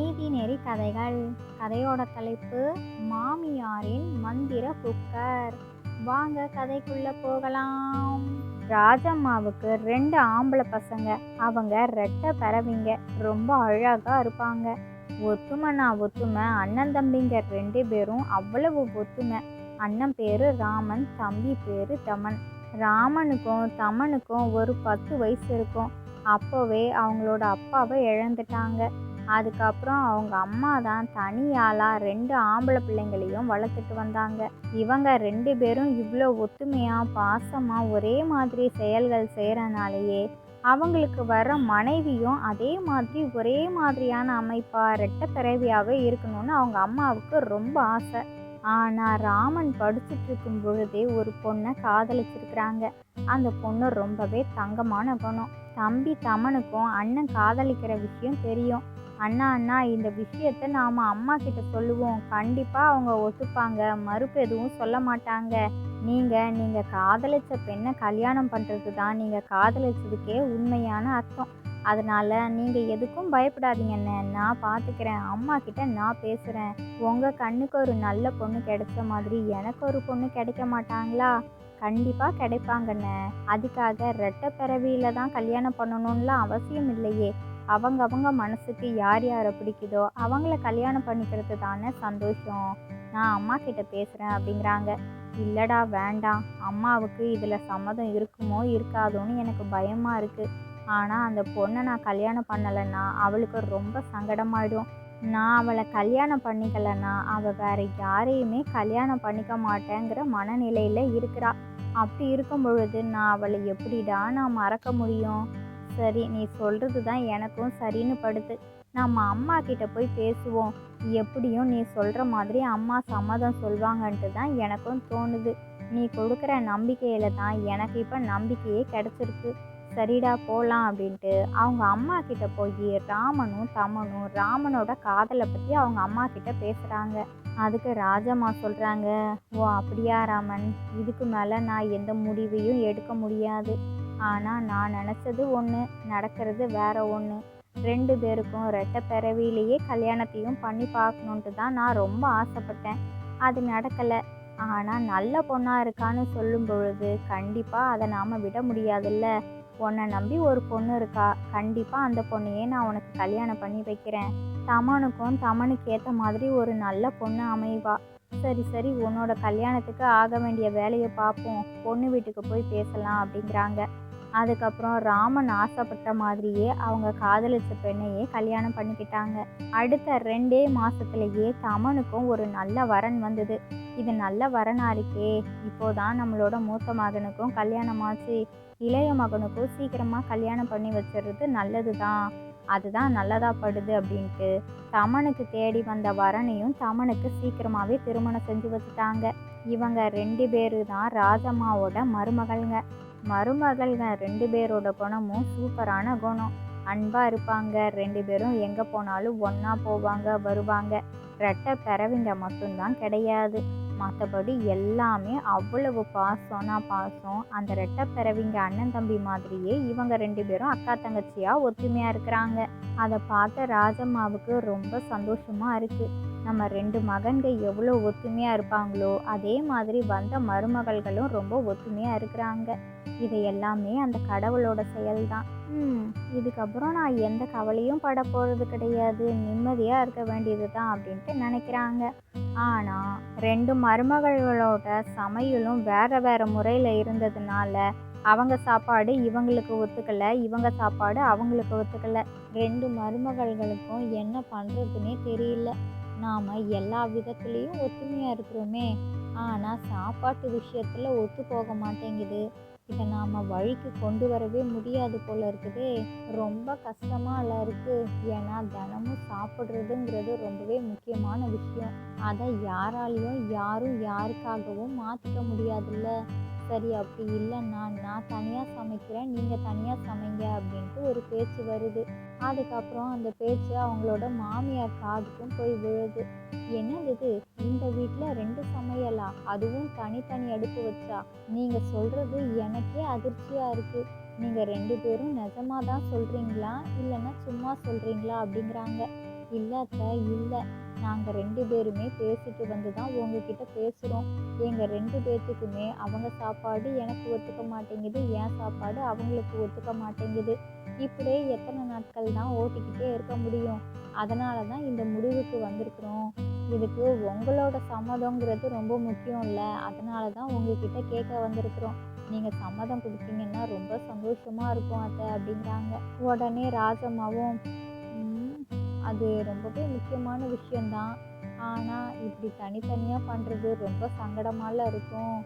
நீதிநெறி கதைகள். கதையோட தலைப்பு மாமியாரின் மந்திர குக்கர். வாங்க கதைக்குள்ள போகலாம். ராஜம்மாவுக்கு 2 ஆம்பளை பசங்க. அவங்க ரெட்டை பிறவிங்க. ரொம்ப அழகா இருப்பாங்க. ஒத்துமைனா ஒத்துமை. அண்ணன் தம்பிங்க 2 பேரும் அவ்வளவு ஒத்துமை. அண்ணன் பேரு ராமன், தம்பி பேரு தமன். ராமனுக்கும் தமனுக்கும் ஒரு 10 வயசு இருக்கும். அப்போவே அவங்களோட அப்பாவை இழந்துட்டாங்க. அதுக்கப்புறம் அவங்க அம்மா தான் தனியாளா 2 ஆம்பளை பிள்ளைங்களையும் வளர்த்துட்டு வந்தாங்க. இவங்க 2 பேரும் இவ்வளோ ஒத்துமையா பாசமா ஒரே மாதிரி செயல்கள் செய்கிறனாலேயே அவங்களுக்கு வர மனைவியும் அதே மாதிரி ஒரே மாதிரியான அமைப்பா ரெட்டை பிறவியாகவே இருக்கணும்னு அவங்க அம்மாவுக்கு ரொம்ப ஆசை. ஆனால் ராமன் படிச்சுட்டு இருக்கும் பொழுதே ஒரு பொண்ணை காதலிச்சிருக்கிறாங்க. அந்த பொண்ணு ரொம்பவே தங்கமான குணம். தம்பி தமனுக்கும் அண்ணன் காதலிக்கிற விஷயம் தெரியும். அண்ணா இந்த விஷயத்த நாம் அம்மா கிட்ட சொல்லுவோம், கண்டிப்பாக அவங்க ஒத்துப்பாங்க, மறுப்பு எதுவும் சொல்ல மாட்டாங்க. நீங்கள் காதலிச்ச பெண்ணை கல்யாணம் பண்ணுறது தான் நீங்கள் காதலிச்சதுக்கே உண்மையான அர்த்தம். அதனால் நீங்கள் எதுக்கும் பயப்படாதீங்கண்ணே, நான் பார்த்துக்கிறேன், அம்மா கிட்ட நான் பேசுகிறேன். உங்கள் கண்ணுக்கு ஒரு நல்ல பொண்ணு கிடைச்ச மாதிரி எனக்கு ஒரு பொண்ணு கிடைக்க மாட்டாங்களா? கண்டிப்பாக கிடைப்பாங்கண்ணே. அதுக்காக ரெட்டை பிறவியில் தான் கல்யாணம் பண்ணணும்லாம் அவசியம் இல்லையே. அவங்க மனசுக்கு யார் யாரை பிடிக்குதோ அவங்கள கல்யாணம் பண்ணிக்கிறது தானே சந்தோஷம். நான் அம்மா கிட்ட பேசுகிறேன் அப்படிங்கிறாங்க. இல்லைடா வேண்டாம், அம்மாவுக்கு இதில் சம்மதம் இருக்குமோ இருக்காதோன்னு எனக்கு பயமாக இருக்குது. ஆனால் அந்த பொண்ணை நான் கல்யாணம் பண்ணலைன்னா அவளுக்கு ரொம்ப சங்கடமாயிடும். நான் அவளை கல்யாணம் பண்ணிக்கலைன்னா அவள் வேற யாரையுமே கல்யாணம் பண்ணிக்க மாட்டேங்கிற மனநிலையில் இருக்கிறா. அப்படி இருக்கும் பொழுது நான் அவளை எப்படிடா நான் மறக்க முடியும்? சரி, நீ சொல்கிறது தான் எனக்கும் சரின்னு படுது. நம்ம அம்மா கிட்ட போய் பேசுவோம். எப்படியும் நீ சொல்கிற மாதிரி அம்மா சம்மதம் சொல்வாங்கன்ட்டு தான் எனக்கும் தோணுது. நீ கொடுக்குற நம்பிக்கையில் தான் எனக்கு இப்போ நம்பிக்கையே கிடச்சிருக்கு. சரிடா போகலாம் அப்படின்ட்டு அவங்க அம்மா கிட்ட போய் ராமனும் தமனும் ராமனோட காதலை பற்றி அவங்க அம்மா கிட்ட பேசுகிறாங்க. அதுக்கு ராஜம்மா சொல்கிறாங்க, ஓ அப்படியா ராமன், இதுக்கு மேலே நான் எந்த முடிவையும் எடுக்க முடியாது. ஆனால் நான் நினச்சது ஒன்று, நடக்கிறது வேற ஒன்று. 2 பேருக்கும் ரெட்டை பிறவிலேயே கல்யாணத்தையும் பண்ணி பார்க்கணுன்ட்டு தான் நான் ரொம்ப ஆசைப்பட்டேன். அது நடக்கலை. ஆனால் நல்ல பொண்ணாக இருக்கான்னு சொல்லும் பொழுது கண்டிப்பாக அதை நாம் விட முடியாதுல்ல. உன்னை நம்பி ஒரு பொண்ணு இருக்கா, கண்டிப்பாக அந்த பொண்ணையே நான் உனக்கு கல்யாணம் பண்ணி வைக்கிறேன். தமனுக்கு ஏற்ற மாதிரி ஒரு நல்ல பொண்ணு அமைவா. சரி உன்னோட கல்யாணத்துக்கு ஆக வேண்டிய வேலையை பார்ப்போம், பொண்ணு வீட்டுக்கு போய் பேசலாம் அப்படிங்கிறாங்க. அதுக்கப்புறம் ராமன் ஆசைப்பட்ட மாதிரியே அவங்க காதலிச்ச பெண்ணையே கல்யாணம் பண்ணிக்கிட்டாங்க. அடுத்த 2 மாதத்துலேயே தமனுக்கும் ஒரு நல்ல வரன் வந்தது. இது நல்ல வரனா இருக்கே, இப்போதான் நம்மளோட மூத்த மகனுக்கும் கல்யாணம் ஆச்சு, இளைய மகனுக்கும் சீக்கிரமாக கல்யாணம் பண்ணி வச்சிடுறது நல்லது தான், அதுதான் நல்லதா படுது அப்படின்ட்டு தமனுக்கு தேடி வந்த வரனையும் தமனுக்கு சீக்கிரமாகவே திருமணம் செஞ்சு வச்சுட்டாங்க. இவங்க 2 பேரு தான் ராஜம்மாவோட மருமகள்ங்க. 2 பேரோட குணமும் சூப்பரான குணம். அன்பாக இருப்பாங்க. 2 பேரும் எங்கே போனாலும் ஒன்றா போவாங்க வருவாங்க. ரெட்டை பிறவிங்க மட்டும்தான் கிடையாது. மற்றபடி எல்லாமே அவ்வளவு பாசம்னா பாசம். அந்த ரெட்டை பிறவிங்க அண்ணன் தம்பி மாதிரியே இவங்க 2 பேரும் அக்கா தங்கச்சியாக ஒத்துமையாக இருக்கிறாங்க. அதை பார்த்த ராஜம்மாவுக்கு ரொம்ப சந்தோஷமாக இருக்குது. நம்ம 2 மகன்கள் எவ்வளோ ஒத்துமையாக இருப்பாங்களோ அதே மாதிரி வந்த மருமகள்களும் ரொம்ப ஒத்துமையாக இருக்கிறாங்க. இது எல்லாமே அந்த கடவுளோட செயல்தான். இதுக்கப்புறம் நான் எந்த கவலையும் பட போகிறது கிடையாது, நிம்மதியாக இருக்க வேண்டியது தான் அப்படின்ட்டு நினைக்கிறாங்க. ஆனால் 2 மருமகளோட சமையலும் வேறு முறையில் இருந்ததுனால அவங்க சாப்பாடு இவங்களுக்கு ஒத்துக்கலை, இவங்க சாப்பாடு அவங்களுக்கு ஒத்துக்கலை. 2 மருமகள்களுக்கும் என்ன பண்ணுறதுன்னே தெரியல. நாம் எல்லா விதத்துலேயும் ஒத்துமையாக இருக்கிறோமே, ஆனால் சாப்பாட்டு விஷயத்தில் ஒத்து போக மாட்டேங்குது. இதை நாம் வழிக்கு கொண்டு வரவே முடியாது போல இருக்குதே. ரொம்ப கஷ்டமாக இருக்குது. ஏன்னா தினமும் சாப்பிட்றதுங்கிறது ரொம்பவே முக்கியமான விஷயம். அதை யாரும் யாருக்காகவும் மாற்றிக்க முடியாதுல்ல. சரி, அப்படி இல்லைன்னா நான் தனியாக சமைக்கிறேன், நீங்கள் தனியாக சமைங்க அப்படின்ட்டு ஒரு பேச்சு வருது. அதுக்கப்புறம் அந்த பேச்சு அவங்களோட மாமியார் காதுக்கும் போய் விழுது. என்னது இது, இந்த வீட்டில் 2 சமையலா, அதுவும் தனித்தனி அடுப்பு வச்சா? நீங்கள் சொல்கிறது எனக்கே அதிர்ச்சியாக இருக்குது. நீங்கள் 2 பேரும் நிஜமாக தான் சொல்கிறீங்களா இல்லைன்னா சும்மா சொல்கிறீங்களா அப்படிங்கிறாங்க. இல்லை அத்தை, இல்லை. நாங்கள் 2 பேருமே பேசிட்டு வந்து தான் உங்ககிட்ட பேசுகிறோம். எங்கள் 2 பேர்த்துக்குமே அவங்க சாப்பாடு எனக்கு ஒத்துக்க மாட்டேங்குது, என் சாப்பாடு அவங்களுக்கு ஒத்துக்க மாட்டேங்குது. இப்படியே எத்தனை நாட்கள் தான் ஓட்டிக்கிட்டே இருக்க முடியும்? அதனால தான் இந்த முடிவுக்கு வந்திருக்கிறோம். இதுக்கு உங்களோட சம்மதங்கிறது ரொம்ப முக்கியம் இல்லை, அதனால தான் உங்ககிட்ட கேட்க வந்திருக்கிறோம். நீங்கள் சம்மதம் கொடுத்தீங்கன்னா ரொம்ப சந்தோஷமாக இருக்கும் அத்தை அப்படிங்கிறாங்க. உடனே ராஜம்மாவும், ம், அது ரொம்பவே முக்கியமான விஷயந்தான். ஆனால் இப்படி தனித்தனியாக பண்ணுறது ரொம்ப சங்கடமால இருக்கும்.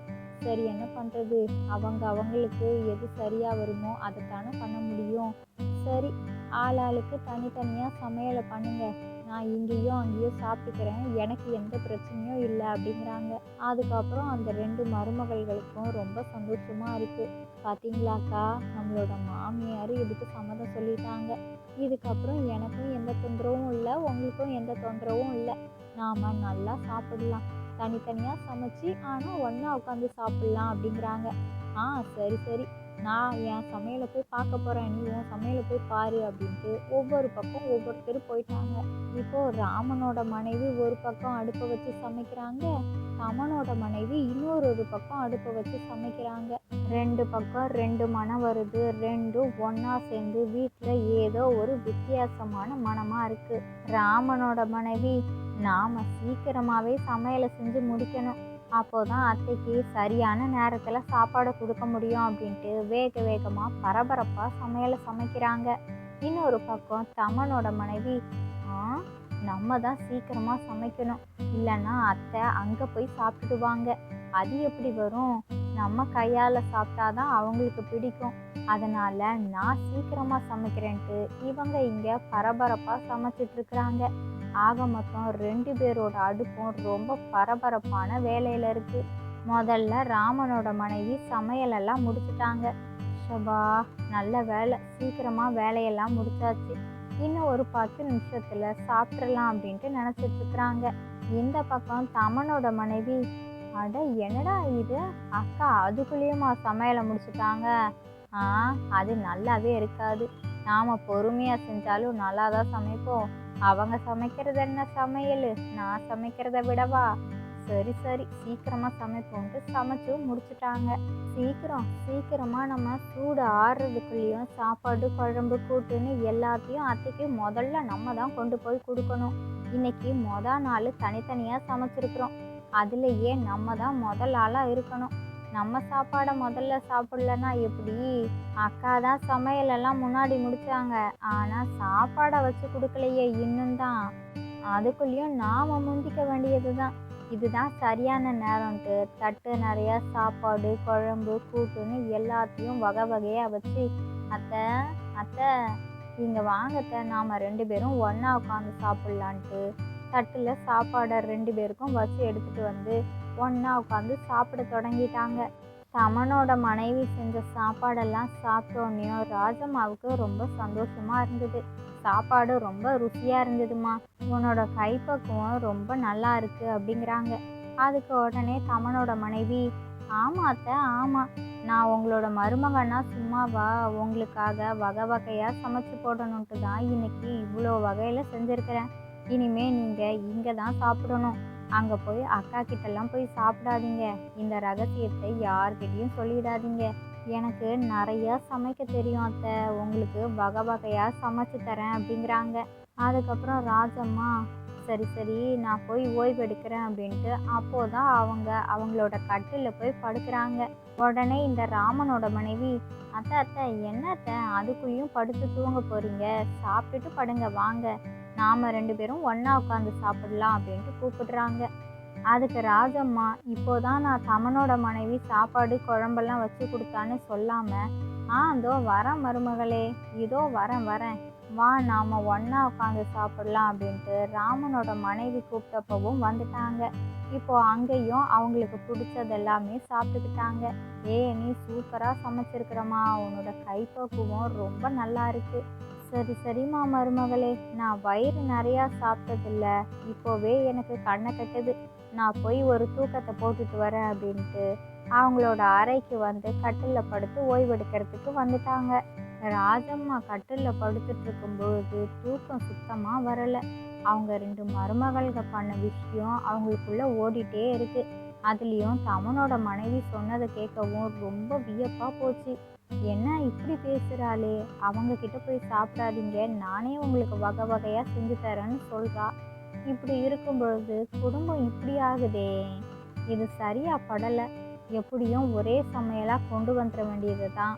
சரி, என்ன பண்ணுறது? அவங்களுக்கு எது சரியாக வருமோ அதைத்தானே பண்ண முடியும். சரி, ஆளாளுக்கு தனித்தனியாக சமையலை பண்ணுங்க. நான் இங்கேயும் அங்கேயும் சாப்பிட்டுக்கிறேன். எனக்கு எந்த பிரச்சனையும் இல்லை அப்படிங்கிறாங்க. அதுக்கப்புறம் அந்த 2 மருமகள்களுக்கும் ரொம்ப சந்தோஷமாக இருக்குது. பார்த்தீங்களாக்கா, நம்மளோட மாமியார் இதுக்கு சம்மதம் சொல்லிட்டாங்க. இதுக்கப்புறம் எனக்கும் எந்த தொந்தரவும் இல்லை, உங்களுக்கும் எந்த தொந்தரவும் இல்லை. நாம் நல்லா சாப்பிடலாம். தனித்தனியாக சமைச்சு ஆனால் ஒன்றா உட்காந்து சாப்பிட்லாம் அப்படிங்கிறாங்க. ஆ, சரி சரி, நான் என் சமையலை போய் பார்க்க போகிறேன், நீ உன் சமையலை போய் பாரு அப்படின்ட்டு ஒவ்வொரு பக்கம் ஒவ்வொருத்தர் போயிட்டாங்க. இப்போது ராமனோட மனைவி ஒரு பக்கம் அடுப்பை வச்சு சமைக்கிறாங்க, தமனோட மனைவி இன்னொரு பக்கம் அடுப்பை வச்சு சமைக்கிறாங்க. 2 பக்கம் 2 மனம் வருது. 2ம் ஒன்றா சேர்ந்து வீட்டில் ஏதோ ஒரு வித்தியாசமான மனமாக இருக்குது. ராமனோட மனைவி, நாம் சீக்கிரமாகவே சமையலை செஞ்சு முடிக்கணும், அப்போதான் அத்தைக்கு சரியான நேரத்தில் சாப்பாடு கொடுக்க முடியும் அப்படின்ட்டு வேக வேகமாக பரபரப்பாக சமையலை சமைக்கிறாங்க. இன்னொரு பக்கம் தமனோட மனைவி, ஆ, நம்ம தான் சீக்கிரமாக சமைக்கணும், இல்லைன்னா அத்தை அங்கே போய் சாப்பிட்டுடுவாங்க, அது எப்படி வரும்? நம்ம கையால் சாப்பிட்டாதான் அவங்களுக்கு பிடிக்கும், அதனால் நான் சீக்கிரமாக சமைக்கிறேன்ட்டு இவங்க இங்கே பரபரப்பாக சமைச்சிட்ருக்குறாங்க. ஆக மொத்தம் 2 பேரோட அடுப்பும் ரொம்ப பரபரப்பான வேலையில் இருக்குது. முதல்ல ராமனோட மனைவி சமையலெல்லாம் முடிச்சிட்டாங்க. ஷபா, நல்ல வேலை, சீக்கிரமாக வேலையெல்லாம் முடிச்சாச்சு. இன்னும் ஒரு 10 நிமிஷத்தில் சாப்பிட்றலாம் அப்படின்ட்டு நினச்சிட்ருக்குறாங்க. இந்த பக்கம் தமனோட மனைவி, அட என்னடா இது, அக்கா அதுக்குள்ளேயுமா சமையலை முடிச்சிட்டாங்க? ஆ, அது நல்லாவே இருக்காது. நாம் பொறுமையாக செஞ்சாலும் நல்லா தான் சமைப்போம். அவங்க சமைக்கிறது என்ன சமையல், நான் சமைக்கிறத விடவா? சரி சரி, சீக்கிரமாக சமைப்போன்ட்டு சமைச்சும் முடிச்சிட்டாங்க. சீக்கிரமாக நம்ம சூடு ஆறுறதுக்குள்ளேயும் சாப்பாடு குழம்பு கூட்டுன்னு எல்லாத்தையும் அத்தைக்கு முதல்ல நம்ம தான் கொண்டு போய் கொடுக்கணும். இன்னைக்கு நாள் தனித்தனியாக சமைச்சிருக்கிறோம், அதுலேயே நம்ம தான் முதல் ஆளாக இருக்கணும். நம்ம சாப்பாடை முதல்ல சாப்பிட்லன்னா எப்படி? அக்கா தான் சமையலெல்லாம் முன்னாடி முடித்தாங்க, ஆனால் சாப்பாடை வச்சு கொடுக்கலையே இன்னும் தான். அதுக்குள்ளேயும் நாம் முந்திக்க வேண்டியது தான். இதுதான் சரியான நேரம்ன்ட்டு தட்டு நிறையா சாப்பாடு குழம்பு கூட்டுன்னு எல்லாத்தையும் வகை வகையாக வச்சு, அத்தை அத்தை இங்கே வாங்கத்தை, நாம் 2 பேரும் ஒன்றா உட்காந்து சாப்பிட்லான்ட்டு தட்டில் சாப்பாடை 2 பேருக்கும் வச்சு எடுத்துகிட்டு வந்து ஒன்றா உட்காந்து சாப்பிட தொடங்கிட்டாங்க. தமனோட மனைவி செஞ்ச சாப்பாடெல்லாம் சாப்பிட்டோன்னையும் ராஜம்மாவுக்கு ரொம்ப சந்தோஷமாக இருந்தது. சாப்பாடு ரொம்ப ருசியாக இருந்ததுமா, உன்னோட கைப்பக்குவம் ரொம்ப நல்லா இருக்குது அப்படிங்கிறாங்க. அதுக்கு உடனே தமனோட மனைவி, ஆமாம் அத்தை, ஆமாம், நான் உங்களோட மருமகன்னா சும்மாவா? உங்களுக்காக வகை வகையாக சமைச்சு போடணுன்ட்டு தான் இன்னைக்கு இவ்வளோ வகையில் செஞ்சுருக்கிறேன். இனிமே நீங்கள் இங்கே தான் சாப்பிடணும், அங்கே போய் அக்கா கிட்டெல்லாம் போய் சாப்பிடாதீங்க, இந்த ரகசியத்தை யார்கிட்டையும் சொல்லிடாதீங்க. எனக்கு நிறையா சமைக்க தெரியும் அத்தை, உங்களுக்கு வகை வகையாக சமைச்சு தரேன் அப்படிங்கிறாங்க. அதுக்கப்புறம் ராஜம்மா, சரி சரி, நான் போய் ஓய்வு எடுக்கிறேன் அப்படின்ட்டு அப்போதான் அவங்களோட கட்டிலில் போய் படுக்கிறாங்க. உடனே இந்த ராமனோட மனைவி, அத்தை அத்தை, என்ன அத்தை அதுக்குள்ளேயும் படுத்து தூங்க போகிறீங்க? சாப்பிட்டுட்டு படுங்க வாங்க, நாம் 2 பேரும் ஒன்றா உட்காந்து சாப்பிடலாம் அப்படின்ட்டு கூப்பிடுறாங்க. அதுக்கு ராஜம்மா, இப்போதான் நான் தமனோட மனைவி சாப்பாடு குழம்பெல்லாம் வச்சு கொடுத்தான்னு சொல்லாமல், இதோ வரேன் மருமகளே, இதோ வரேன் வரேன், வா நாம் ஒன்றா உட்காந்து சாப்பிடலாம் அப்படின்ட்டு ராமனோட மனைவி கூப்பிட்டப்பவும் வந்துட்டாங்க. இப்போது அங்கேயும் அவங்களுக்கு பிடிச்சது எல்லாமே சாப்பிட்டுக்கிட்டாங்க. நீ சூப்பராக சமைச்சிருக்கிறம்மா, உன்னோட கைப்பக்குவம் ரொம்ப நல்லா இருக்குது. சரி சரிம்மா மருமகளே, நான் வயிறு நிறையா சாப்பிட்டதில்ல, இப்போவே எனக்கு கண்ணை கட்டுது, நான் போய் ஒரு தூக்கத்தை போட்டுட்டு வரேன் அப்படின்ட்டு அவங்களோட அறைக்கு வந்து கட்டிலில் படுத்து ஓய்வெடுக்கிறதுக்கு வந்துட்டாங்க. ராஜம்மா கட்டிலில் படுத்துட்டு இருக்கும்பொழுது தூக்கம் சுத்தமாக வரலை. அவங்க 2 மருமகள்க பண்ண விஷயம் அவங்களுக்குள்ள ஓடிட்டே இருக்கு. அதுலேயும் தமனோட மனைவி சொன்னதை கேட்கவும் ரொம்ப வியப்பாக போச்சு. என்ன இப்படி பேசுகிறாளே, அவங்க கிட்ட போய் சாப்பிடாதீங்க, நானே உங்களுக்கு வகை வகையாக செஞ்சு தரேன்னு சொல்கிறா. இப்படி இருக்கும் பொழுது குடும்பம் இப்படி ஆகுதே, இது சரியா படலை. எப்படியும் ஒரே சமையலாக கொண்டு வந்துட வேண்டியது தான்.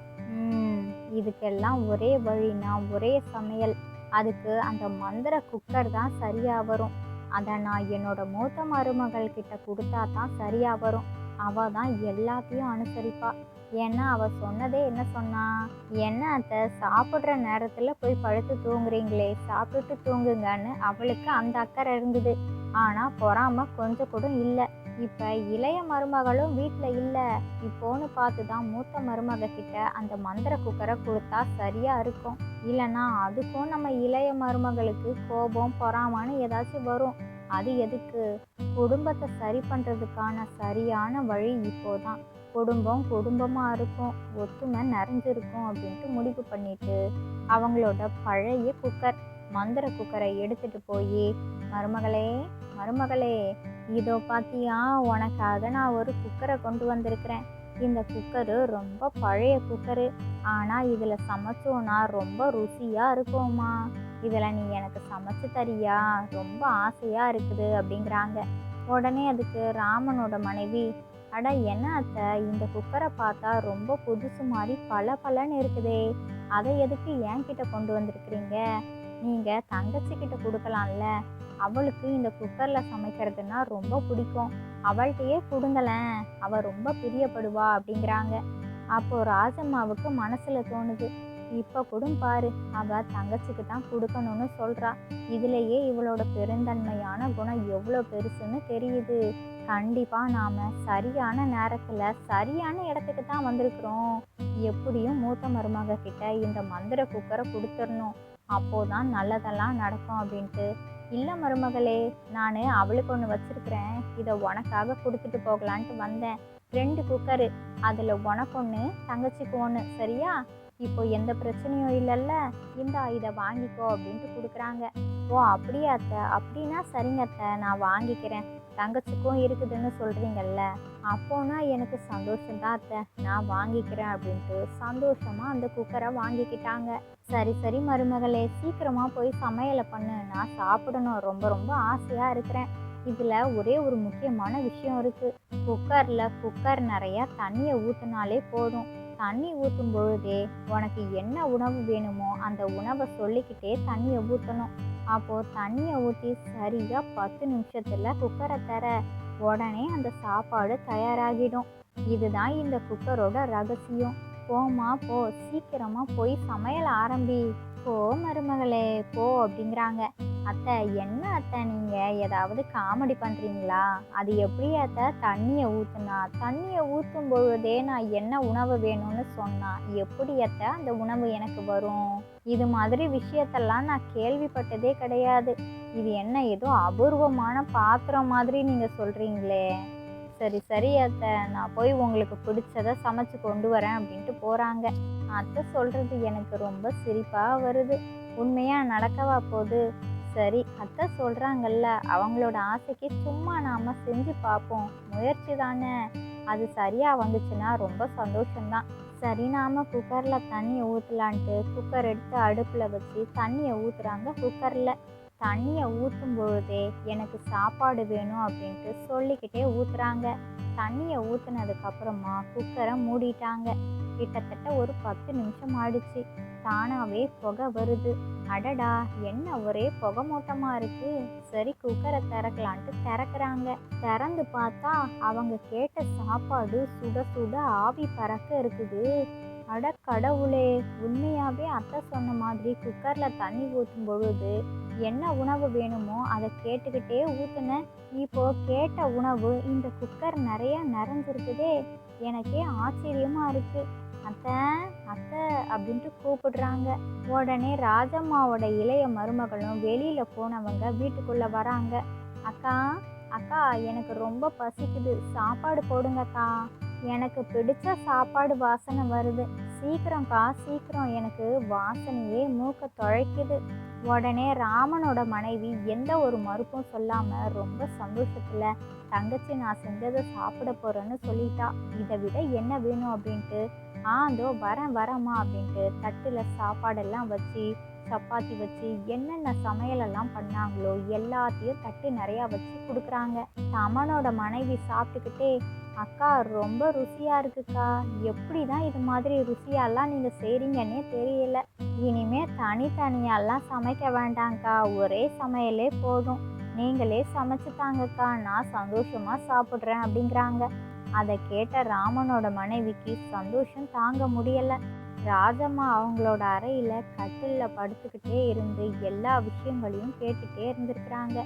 இதுக்கெல்லாம் ஒரே வழினா ஒரே சமையல். அதுக்கு அந்த மந்திர குக்கர் தான் சரியாக வரும். அதை நான் என்னோட மூத்த மருமகள் கிட்ட கொடுத்தா தான் சரியாக வரும். அவள் தான் எல்லாத்தையும் அனுசரிப்பா. ஏன்னா அவள் சொன்னதே என்ன சொன்னா, என்ன அத்தை சாப்பிட்ற நேரத்தில் போய் படுத்து தூங்குறீங்களே, சாப்பிட்டுட்டு தூங்குங்கன்னு அவளுக்கு அந்த அக்கறை இருந்தது. ஆனால் பொறாம கொஞ்சம் கூட இல்லை. இப்போ இளைய மருமகளும் வீட்டில் இல்லை. இப்போன்னு பார்த்து தான் மூத்த மருமக கிட்ட அந்த மந்திர குக்கரை கொடுத்தா சரியாக இருக்கும். இல்லைன்னா அதுக்கும் நம்ம இளைய மருமகளுக்கு கோபம் பொறாமான்னு ஏதாச்சும் வரும். அது எதுக்கு? குடும்பத்தை சரி பண்ணுறதுக்கான சரியான வழி இப்போதான். குடும்பம் குடும்பமாக இருக்கும், ஒத்துமை நிறைஞ்சிருக்கும் அப்படின்ட்டு முடிவு பண்ணிட்டு அவங்களோட பழைய குக்கர் மந்திர குக்கரை எடுத்துகிட்டு போய், மருமகளே மருமகளே, இதோ பார்த்தியா, உனக்காக நான் ஒரு குக்கரை கொண்டு வந்திருக்கிறேன். இந்த குக்கரு ரொம்ப பழைய குக்கரு, ஆனால் இதில் சமைச்சோன்னா ரொம்ப ருசியாக இருக்கும்மா. இதில் நீ எனக்கு சமைச்சு தரியா, ரொம்ப ஆசையாக இருக்குது அப்படிங்கிறாங்க. உடனே அதுக்கு ராமனோட மனைவி, அட என்ன அத்தை, இந்த குக்கரை பார்த்தா ரொம்ப புதுசு மாதிரி பலன்னு இருக்குதே, அதை எதுக்கு என்கிட்ட கொண்டு வந்திருக்கிறீங்க? நீங்கள் தங்கச்சிக்கிட்ட கொடுக்கலாம்ல, அவளுக்கு இந்த குக்கரில் சமைக்கிறதுனா ரொம்ப பிடிக்கும், அவள்கிட்டயே கொடுங்களேன், அவள் ரொம்ப பிரியப்படுவா அப்படிங்கிறாங்க. அப்போது ராஜம்மாவுக்கு மனசில் தோணுது, இப்போ கூட பாரு, அவள் தங்கச்சிக்கு தான் கொடுக்கணும்னு சொல்கிறா. இதுலேயே இவளோட பெருந்தன்மையான குணம் எவ்வளோ பெருசுன்னு தெரியுது. கண்டிப்பாக நாம் சரியான நேரத்தில் சரியான இடத்துக்கு தான் வந்திருக்கிறோம். எப்படியும் மூத்த மருமக கிட்ட இந்த மந்திர குக்கரை கொடுத்துடணும், அப்போதான் நல்லதெல்லாம் நடக்கும் அப்படின்ட்டு. இல்லை மருமகளே, நான் அவளுக்கு ஒன்று வச்சுருக்கிறேன், இதை உனக்காக கொடுத்துட்டு போகலான்ட்டு வந்தேன். 2 குக்கரு, அதில் உனக்கு ஒன்று தங்கச்சிக்கு ஒன்று, சரியா? இப்போ எந்த பிரச்சனையும் இல்லைல்ல, இதை வாங்கிக்கோ அப்படின்ட்டு கொடுக்குறாங்க. ஓ அப்படியா அத்தை, அப்படின்னா சரிங்க அத்தை, நான் வாங்கிக்கிறேன். தங்கச்சிக்கும் இருக்குதுன்னு சொல்கிறீங்கல்ல, அப்போனா எனக்கு சந்தோஷம்தான் அத்தை, நான் வாங்கிக்கிறேன் அப்படின்ட்டு சந்தோஷமாக அந்த குக்கரை வாங்கிக்கிட்டாங்க. சரி மருமகளே, சீக்கிரமாக போய் சமையலை பண்ணு, நான் சாப்பிடணும், ரொம்ப ரொம்ப ஆசையாக இருக்கிறேன். இதில் ஒரே ஒரு முக்கியமான விஷயம் இருக்குது. குக்கர் நிறையா தண்ணியை ஊற்றினாலே போதும். தண்ணி ஊற்றும் பொழுதே உனக்கு என்ன உணவு வேணுமோ அந்த உணவை சொல்லிக்கிட்டே தண்ணியை ஊற்றணும். அப்போது தண்ணியை ஊற்றி சரியாக 10 நிமிஷத்தில் குக்கரை தர உடனே அந்த சாப்பாடு தயாராகிடும். இதுதான் இந்த குக்கரோட ரகசியம். போமா போ, சீக்கிரமாக போய் சமையல் ஆரம்பி. போ மருமகளே போ அப்படிங்கிறாங்க. அத்தை என்ன அத்தை, நீங்கள் ஏதாவது காமெடி பண்ணுறீங்களா? அது எப்படி அத்தை தண்ணியை ஊற்றும் பொழுதே நான் என்ன உணவு வேணும்னு சொன்னால் எப்படி அத்தை அந்த உணவு எனக்கு வரும்? இது மாதிரி விஷயத்தெல்லாம் நான் கேள்விப்பட்டதே கிடையாது. இது என்ன ஏதோ அபூர்வமான பாத்திரம் மாதிரி நீங்கள் சொல்கிறீங்களே. சரி அத்தை, நான் போய் உங்களுக்கு பிடிச்சதை சமைச்சு கொண்டு வரேன் அப்படின்ட்டு போகிறாங்க. அத்தை சொல்கிறது எனக்கு ரொம்ப சிரிப்பாக வருது. உண்மையாக நடக்கவா போகுது? சரி, அத்தை சொல்கிறாங்கல்ல, அவங்களோட ஆசைக்கு சும்மா நாம் செஞ்சு பார்ப்போம், முயற்சி தானே, அது சரியாக வந்துச்சுன்னா ரொம்ப சந்தோஷம்தான். சரி, நாம் குக்கரில் தண்ணியை ஊற்றலான்ட்டு குக்கர் எடுத்து அடுப்பில் வச்சு தண்ணியை ஊற்றுறாங்க. குக்கரில் தண்ணியை ஊற்றும் பொழுதே எனக்கு சாப்பாடு வேணும் அப்படின்ட்டு சொல்லிக்கிட்டே ஊற்றுறாங்க. தண்ணியை ஊற்றுனதுக்கப்புறமா குக்கரை மூடிட்டாங்க. கிட்டத்தட்ட ஒரு 10 நிமிஷம் ஆயிடுச்சு. தானாகவே புகை வருது. அடடா, என்ன ஒரே புகை மூட்டமாக இருக்குது. சரி, குக்கரை திறக்கலான்ட்டு திறக்கிறாங்க. திறந்து பார்த்தா அவங்க கேட்ட சாப்பாடு சுட சுட ஆவி பறக்க இருக்குது. அட கடவுளே, உண்மையாகவே அத்தை சொன்ன மாதிரி குக்கரில் தண்ணி ஊற்றும் பொழுது என்ன உணவு வேணுமோ அதை கேட்டுக்கிட்டே ஊற்றுனேன். இப்போ கேட்ட உணவு இந்த குக்கர் நிறையா நிறைஞ்சிருக்குதே. எனக்கே ஆச்சரியமாக இருக்குது. அத்தை அத்தை அப்படின்ட்டு கூப்பிடுறாங்க. உடனே ராஜம்மாவோட இளைய மருமகளும் வெளியில் போனவங்க வீட்டுக்குள்ளே வராங்க. அக்கா அக்கா, எனக்கு ரொம்ப பசிக்குது, சாப்பாடு போடுங்கக்கா. எனக்கு பிடிச்ச சாப்பாடு வாசனை வருது. சீக்கிரம்க்கா சீக்கிரம், எனக்கு வாசனையே மூக்க தொலைக்குது. உடனே ராமனோட மனைவி எந்த ஒரு மறுப்பும் சொல்லாம ரொம்ப சந்தோஷத்துல தங்கச்சி நான் செஞ்சதை சாப்பிட போறேன்னு சொல்லிட்டா. இதை விட என்ன வேணும் அப்படின்ட்டு அதோ வரேன் வரேம்மா அப்படின்ட்டு தட்டுல சாப்பாடெல்லாம் வச்சு சப்பாத்தி வச்சு என்னென்ன சமையலெல்லாம் பண்ணாங்களோ எல்லாத்தையும் தட்டு நிறையா வச்சு கொடுக்குறாங்க. தமனோட மனைவி சாப்பிட்டுக்கிட்டே அக்கா ரொம்ப ருசியா இருக்குக்கா, எப்படி தான் இது மாதிரி ருசியாலாம் நீங்கள் செய்கிறீங்கன்னே தெரியல. இனிமே தனித்தனியாலாம் சமைக்க வேண்டாங்க்கா, ஒரே சமையலே போதும், நீங்களே சமைச்சு தாங்கக்கா, நான் சந்தோஷமா சாப்பிட்றேன் அப்படிங்கிறாங்க. அதை கேட்ட ராமனோட மனைவிக்கு சந்தோஷம் தாங்க முடியலை. ராஜம்மா அவங்களோட அறையில் கட்டிலில் படுத்துக்கிட்டே இருந்து எல்லா விஷயங்களையும் கேட்டுகிட்டே இருந்திருக்கிறாங்க.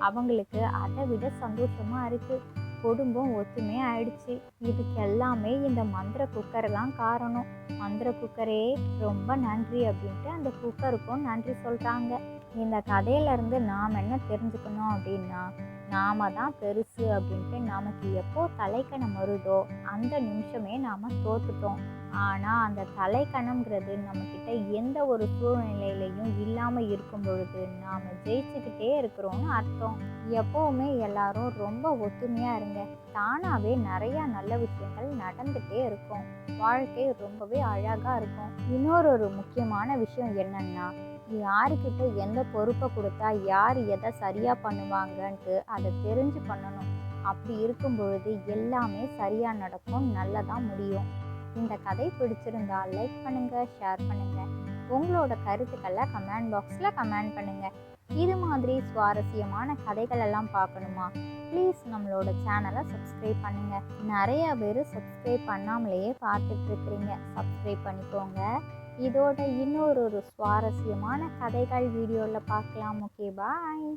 அவங்களுக்கு அதை விட சந்தோஷமாக இருக்குது. குடும்பம் ஒத்துமையாக ஆயிடுச்சு. இதுக்கு எல்லாமே இந்த மந்திர குக்கர் தான் காரணம். மந்திர குக்கரே ரொம்ப நன்றி அப்படின்ட்டு அந்த குக்கருக்கும் நன்றி சொல்கிறாங்க. இந்த கதையிலேருந்து நாம் என்ன தெரிஞ்சுக்கணும் அப்படின்னா, நாம தான் பெருசு அப்படின்ட்டு நமக்கு எப்போ தலைக்கணம் வருதோ அந்த நிமிஷமே நாம் தோத்துட்டோம். ஆனால் அந்த தலைக்கணம்ங்கிறது நம்மக்கிட்ட எந்த ஒரு சூழ்நிலையிலையும் இல்லாமல் இருக்கும் பொழுது நாம் ஜெயிச்சுக்கிட்டே இருக்கிறோன்னு அர்த்தம். எப்போவுமே எல்லாரும் ரொம்ப ஒத்துமையாக இருங்க. தானாகவே நிறையா நல்ல விஷயங்கள் நடந்துகிட்டே இருக்கும். வாழ்க்கை ரொம்பவே அழகாக இருக்கும். இன்னொரு முக்கியமான விஷயம் என்னன்னா, யாருக்கிட்ட எந்த பொறுப்பை கொடுத்தா யார் எதை சரியாக பண்ணுவாங்கன்ட்டு அதை தெரிஞ்சு பண்ணணும். அப்படி இருக்கும் பொழுது எல்லாமே சரியாக நடக்கும், நல்லதாக முடியும். இந்த கதை பிடிச்சிருந்தா லைக் பண்ணுங்கள், ஷேர் பண்ணுங்கள். உங்களோட கருத்துக்களை கமெண்ட் பாக்ஸில் கமெண்ட் பண்ணுங்கள். இது மாதிரி சுவாரஸ்யமான கதைகள் எல்லாம் பார்க்கணுமா? ப்ளீஸ் நம்மளோட சேனலை சப்ஸ்கிரைப் பண்ணுங்கள். நிறைய பேர் சப்ஸ்கிரைப் பண்ணாமலேயே பார்த்துட்ருக்குறீங்க, சப்ஸ்கிரைப் பண்ணிக்கோங்க. இதோட இன்னொரு சுவாரஸ்யமான கதைகள் வீடியோவில் பார்க்கலாம். ஓகே, பாய்.